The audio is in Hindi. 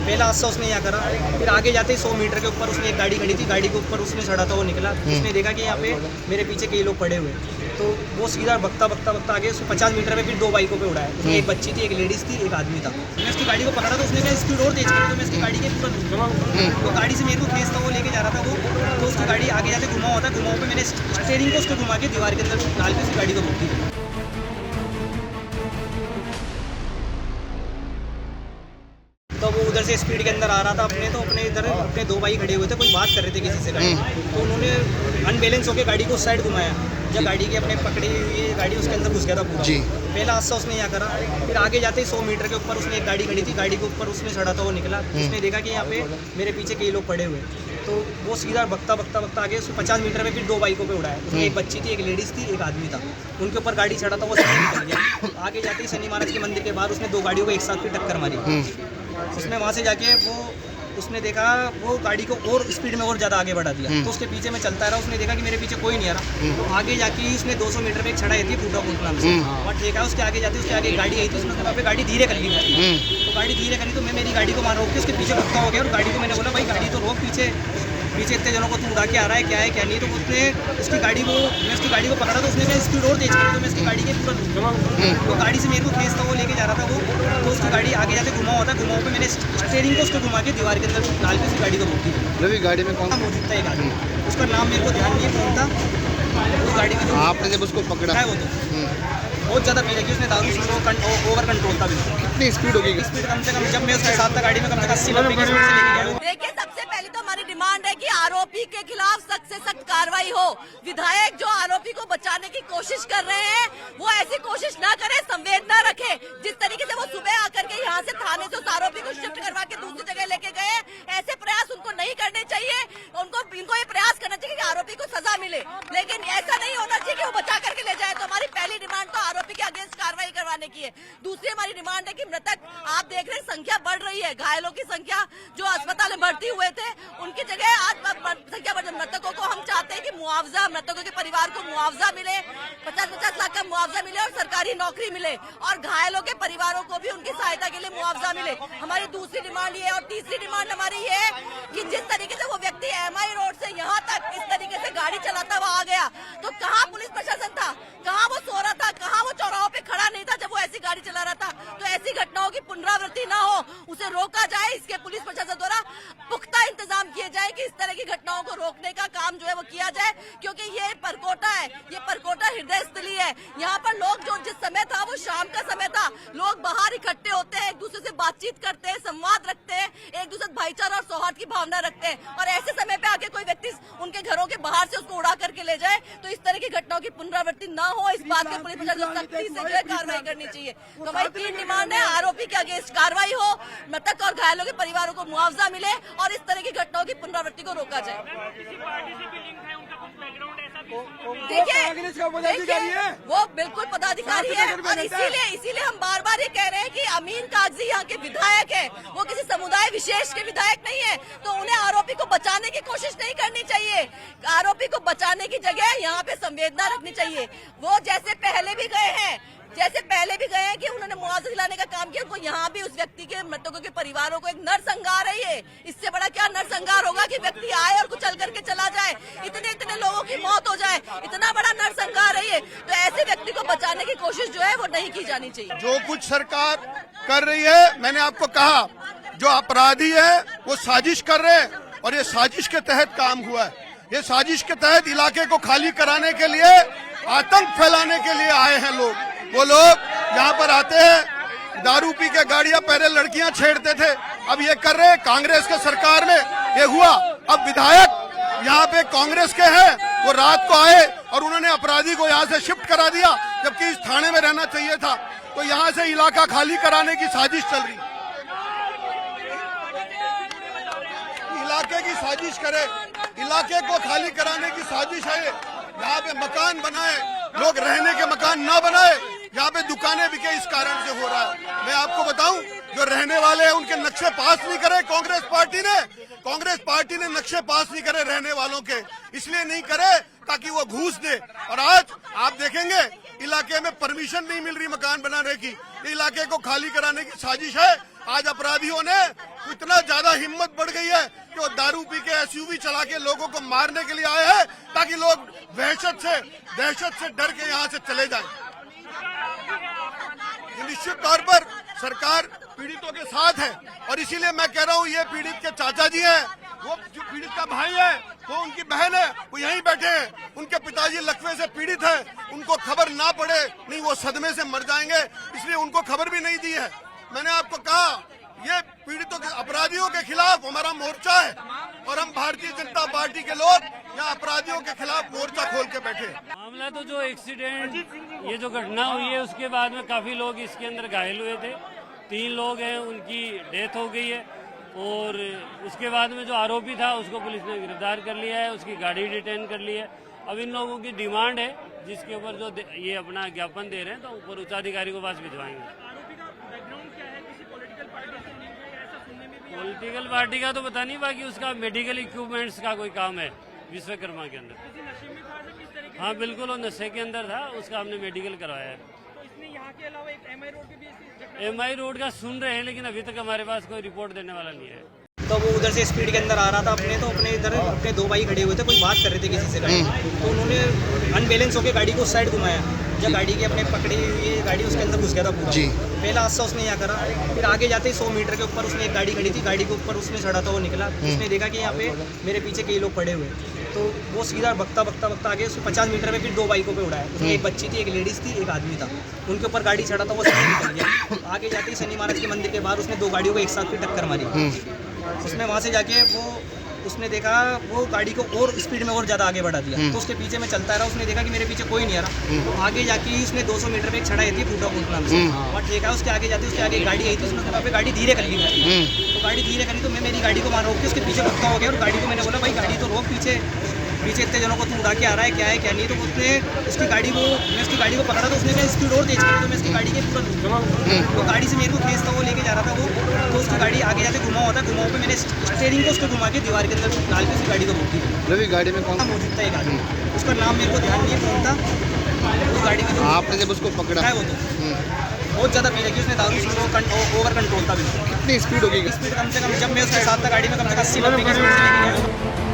पहला हादसा उसने यहाँ करा, फिर आगे जाते ही 100 मीटर के ऊपर उसने एक गाड़ी खड़ी थी, गाड़ी के ऊपर उसने चढ़ा था, वो निकला, उसने देखा कि यहाँ पे मेरे पीछे कई लोग पड़े हुए, तो वो सीधा भगता आगे 50 मीटर में फिर 2 बाइकों पे उड़ाया। उसमें एक बच्ची थी, एक लेडीज़ थी, एक आदमी था। मैं उसकी गाड़ी को पकड़ा तो उसने क्या स्पीड और तेज करी, तो मैं उसकी गाड़ी के पूरा तो गाड़ी से मेरे को खेस था, वो लेके जा रहा था वो, तो उसकी गाड़ी आगे जाते घुमा होता, घुमाओ पे मैंने स्टीयरिंग को उसको घुमा के दीवार के अंदर डाल के उसकी गाड़ी को रोक दी। तो वो उधर से स्पीड के अंदर आ रहा था तो अपने इधर अपने 2 भाई खड़े हुए थे, कोई बात कर रहे थे किसी से गाड़ी, तो उन्होंने अनबैलेंस होकर गाड़ी को उस साइड घुमाया, जब गाड़ी के अपने पकड़ी हुई गाड़ी उसके अंदर घुस गया था पूरा। पहला हादसा उसने यहाँ करा, फिर आगे जाते ही 100 मीटर के ऊपर उसने एक गाड़ी खड़ी थी, गाड़ी के ऊपर उसने चढ़ा था, वो निकला, उसने देखा कि यहाँ पे मेरे पीछे कई लोग पड़े हुए, तो वो सीधा भगता आगे 50 मीटर में फिर 2 बाइकों पे उड़ाया। उसमें एक बच्ची थी, एक लेडीज़ थी, एक आदमी था, उनके ऊपर गाड़ी चढ़ा था, वो सीधे निकल गया। आगे जाते ही शनि महाराज के मंदिर के बाहर उसने 2 गाड़ियों को एक साथ फिर टक्कर मारी। उसने वहाँ से जाके उसने देखा वो गाड़ी को और स्पीड में और ज़्यादा आगे बढ़ा दिया, तो उसके पीछे मैं चलता रहा, उसने देखा कि मेरे पीछे कोई नहीं आ रहा, तो आगे जाके उसने 200 मीटर पे एक छड़ा आती है फूटापुर नाम से, और देखा उसके आगे जाते उसके आगे गाड़ी आई थी, उसने वहाँ पे गाड़ी धीरे कर ली, तो गाड़ी धीरे करी, तो मैं मेरी गाड़ी को मार रोक के उसके पीछे भटका हो गया, और गाड़ी को मैंने बोला भाई गाड़ी तो रोक, पीछे इतने जनों को तू उड़ा के आ रहा है क्या नहीं, तो उसने उसकी गाड़ी को मैं उसकी गाड़ी को पकड़ा, तो उसने क्या स्पीड और तेज करी, तो मैं उसकी गाड़ी के पूरा तो गाड़ी से मेरे को खेस था, वो लेके जा रहा था वो, तो उसकी गाड़ी आगे जाते घुमाओ होता, घुमाओ पे मैंने स्टीयरिंग को उसको घुमा के दीवार के अंदर डाल के उसकी गाड़ी को रोक दी। गाड़ी में कौन मौजूद था एक आदमी, उसका नाम मेरे को ध्यान नहीं कौन था, वो गाड़ी में आपने जब उसको पकड़ा है वो तो बहुत ज़्यादा पी रखी, उसने दारू ओवर कंट्रोल था बिल्कुल। कितनी स्पीड होगी? स्पीड कम से कम जब मैं उसके साथ था गाड़ी में कम से कम 80-90 की स्पीड से लेके गया। देखिए, सबसे पहले तो हमारी डिमांड है कि आरोपी के खिलाफ सख्त से सख्त कार्रवाई हो। विधायक जो आरोपी को बचाने की कोशिश कर रहे हैं वो ऐसी कोशिश ना करे, संवेदना रखे। जिस तरीके से वो सुबह आकर के यहाँ से थाने से उस आरोपी को शिफ्ट करवा के दूसरी जगह लेके गए, ऐसे प्रयास उनको नहीं करने चाहिए। इनको ये प्रयास करना चाहिए कि आरोपी को सजा मिले, लेकिन ऐसा नहीं होना चाहिए कि वो बचा करके ले जाए। तो हमारी पहली डिमांड तो आरोपी के अगेंस्ट कार्रवाई करवाने की है। दूसरी हमारी डिमांड है कि मृतक, आप देख रहे हैं संख्या बढ़ रही है, घायलों की संख्या जो अस्पताल में भर्ती हुए थे उनकी जगह आज संख्या बढ़, मृतकों को हम चाहते हैं कि मुआवजा, मृतकों के परिवार को मुआवजा मिले, 50-50 लाख का मुआवजा मिले और सरकारी नौकरी मिले, और घायलों के परिवारों को भी उनकी सहायता के लिए मुआवजा मिले। हमारी दूसरी डिमांड ये है। और तीसरी डिमांड हमारी ये है कि जिस तरीके से वो व्यक्ति MI रोड से यहाँ तक इस तरीके से गाड़ी चलाता हुआ आ गया, तो कहाँ पुलिस प्रशासन था, कहाँ वो सो रहा था, कहाँ वो चौराहों पे खड़ा नहीं था जब वो ऐसी गाड़ी चला रहा था। तो ऐसी घटनाओं की पुनरावृत्ति न हो, उसे रोका जाए, इसके पुलिस प्रशासन द्वारा पुख्ता इंतजाम किए जाए कि इस तरह की घटनाओं को रोकने का काम जो है वो किया जाए, क्योंकि ये परकोटा है, ये परकोटा हृदय स्थली है। यहाँ पर लोग जो जिस समय था वो शाम का समय था, लोग बाहर इकट्ठे होते हैं, एक दूसरे से बातचीत करते हैं, संवाद रखते हैं, एक दूसरे भाईचारा और सौहार्द की भावना रखते हैं, और ऐसे समय पे आके कोई व्यक्ति उनके घरों के बाहर से उसको उड़ा करके ले जाए, तो इस तरह की घटनाओं की पुनरावृत्ति न हो, इस बात के पुलिस प्रशासन सख्ती से जो है कार्रवाई करनी चाहिए। तो हमारी 3 डिमांड है। आरोपी के अगेंस्ट कार्रवाई हो, मृतक और घायलों के परिवारों को मुआवजा मिले, और इस तरह की घटनाओं की पुनरावृत्ति को रोका जाए। देखिए वो बिल्कुल पदाधिकारी है, और इसीलिए हम बार बार ये कह रहे हैं कि अमीन कागजी यहाँ के विधायक है, वो किसी समुदाय विशेष के विधायक नहीं है, तो उन्हें आरोपी को बचाने की कोशिश नहीं करनी चाहिए। आरोपी को बचाने की जगह यहाँ पे संवेदना रखनी चाहिए। वो जैसे पहले भी गए हैं कि उन्होंने मुआवजा दिलाने का काम किया, उनको यहाँ भी उस व्यक्ति के, मृतकों के परिवारों को एक नरसंहार है ये। इससे बड़ा क्या नरसंहार होगा कि व्यक्ति आए और कुचल करके चला जाए, इतने लोगों की मौत हो जाए, इतना बड़ा नरसंहार है ये। तो ऐसे व्यक्ति को बचाने की कोशिश जो है वो नहीं की जानी चाहिए। जो कुछ सरकार कर रही है, मैंने आपको कहा, जो अपराधी है वो साजिश कर रहे हैं, और ये साजिश के तहत काम हुआ है। ये साजिश के तहत इलाके को खाली कराने के लिए, आतंक फैलाने के लिए आए हैं लोग। वो लोग यहाँ पर आते हैं, दारू पी के गाड़ियां, पहले लड़कियां छेड़ते थे, अब ये कर रहे हैं। कांग्रेस के सरकार में ये हुआ। अब विधायक यहाँ पे कांग्रेस के हैं, वो रात को आए और उन्होंने अपराधी को यहाँ से शिफ्ट करा दिया, जबकि इस थाने में रहना चाहिए था। तो यहाँ से इलाका खाली कराने की साजिश चल रही। इलाके की साजिश करे, इलाके को खाली कराने की साजिश है। यहाँ पे मकान बनाए, लोग रहने के मकान ना बनाए, यहाँ पे दुकानें बिके, इस कारण से हो रहा है। मैं आपको बताऊं, जो रहने वाले हैं उनके नक्शे पास नहीं करे कांग्रेस पार्टी ने नक्शे पास नहीं करे रहने वालों के, इसलिए नहीं करे ताकि वो घूस दे। और आज आप देखेंगे इलाके में परमिशन नहीं मिल रही मकान बनाने की, इलाके को खाली कराने की साजिश है। आज अपराधियों ने इतना ज्यादा हिम्मत बढ़ गई है कि वो दारू पी के एसयूवी चला के लोगों को मारने के लिए आए हैं ताकि लोग दहशत से डर के यहाँ से चले जाएं। निश्चित तौर पर सरकार पीड़ितों के साथ है और इसीलिए मैं कह रहा हूँ ये पीड़ित के चाचा जी हैं, वो जो पीड़ित का भाई है, वो उनकी बहन है, वो यहीं बैठे हैं। उनके पिताजी लकवे से पीड़ित हैं, उनको खबर ना पड़े नहीं वो सदमे से मर जाएंगे, इसलिए उनको खबर भी नहीं दी है। मैंने आपको कहा ये पीड़ितों के अपराधियों के खिलाफ हमारा मोर्चा है और हम भारतीय जनता पार्टी के लोग यहाँ अपराधियों के खिलाफ मोर्चा खोल के बैठे। मामला तो जो एक्सीडेंट ये जो घटना हुई है उसके बाद में काफी लोग इसके अंदर घायल हुए थे। 3 लोग हैं, उनकी डेथ हो गई है और उसके बाद में जो आरोपी था उसको पुलिस ने गिरफ्तार कर लिया है, उसकी गाड़ी डिटेन कर ली है। अब इन लोगों की डिमांड है जिसके ऊपर जो ये अपना ज्ञापन दे रहे हैं तो ऊपर उच्चाधिकारी को पास भिजवाएंगे। पॉलिटिकल पार्टी का तो पता नहीं, बाकी उसका मेडिकल इक्विपमेंट्स का कोई काम है विश्वकर्मा के अंदर। हाँ बिल्कुल, वो नशे के अंदर था, उसका हमने मेडिकल करवाया है। यहाँ के अलावा एक एमआई रोड पे भी एमआई रोड का सुन रहे हैं लेकिन अभी तक हमारे पास कोई रिपोर्ट देने वाला नहीं है। तो वो उधर से स्पीड के अंदर आ रहा था अपने इधर अपने 2 भाई खड़े हुए थे, कोई बात कर रहे थे किसी से गाड़ी, तो उन्होंने अनबैलेंस होकर गाड़ी को उस साइड घुमाया। जब गाड़ी की अपने पकड़ी हुई गाड़ी उसके अंदर घुस गया था पूरा। पहला हादसा उसने यहाँ करा, फिर आगे जाते ही 100 मीटर के ऊपर उसने एक गाड़ी खड़ी थी, गाड़ी के ऊपर उसने चढ़ा था, वो निकला, उसने देखा कि यहाँ पे मेरे पीछे कई लोग पड़े हुए, तो वो सीधा भगता आगे उसको 50 मीटर में फिर 2 बाइकों पे उड़ाया। उसमें एक बच्ची थी, एक लेडीज थी, एक आदमी था, उनके ऊपर गाड़ी चढ़ा था, वो सीधे निकल गया। आगे जाते ही शनि महाराज के मंदिर के बाहर उसने 2 गाड़ियों को एक साथ फिर टक्कर मारी। उसने वहाँ से जाके उसने देखा वो गाड़ी को और स्पीड में और ज़्यादा आगे बढ़ा दिया, तो उसके पीछे मैं चलता रहा। उसने देखा कि मेरे पीछे कोई नहीं आ रहा, तो आगे जाके ही उसने 200 मीटर पे एक छड़ा थी फूटा नाम से, और देखा उसके आगे जाते उसके आगे गाड़ी आई थी, उसने वहाँ पे गाड़ी धीरे कर ली। तो गाड़ी धीरे करी तो मैं मेरी गाड़ी को रोक के उसके पीछे भटका हो गया और गाड़ी को मैंने बोला भाई गाड़ी तो रोक, पीछे इतने जनों को तू उड़ा के आ रहा है, क्या है क्या नहीं। तो उसने उसकी गाड़ी को मैं उसकी गाड़ी को पकड़ा, तो उसने मैं स्पीड और तेज करी, तो मैं उसकी गाड़ी के पूरा तो गाड़ी से मेरे को केस था, वो लेके जा रहा था वो, तो उसकी गाड़ी आगे जाके घुमा होता, घुमाओ पे मैंने स्टीयरिंग को उसको घुमा के दीवार के अंदर डाल के उसकी गाड़ी को रोक दी। गाड़ी में कौन मौजूद था एक आदमी, उसका नाम मेरे को ध्यान नहीं है कौन था। उस गाड़ी में आपने जब उसको पकड़ा है वो तो बहुत ज़्यादा पी रखी, उसने दारू ओवर कंट्रोल था बिल्कुल। कितनी स्पीड होगी? स्पीड कम से कम जब मैं उसके साथ था गाड़ी में कम से कम 80-90 की स्पीड से लेके गया।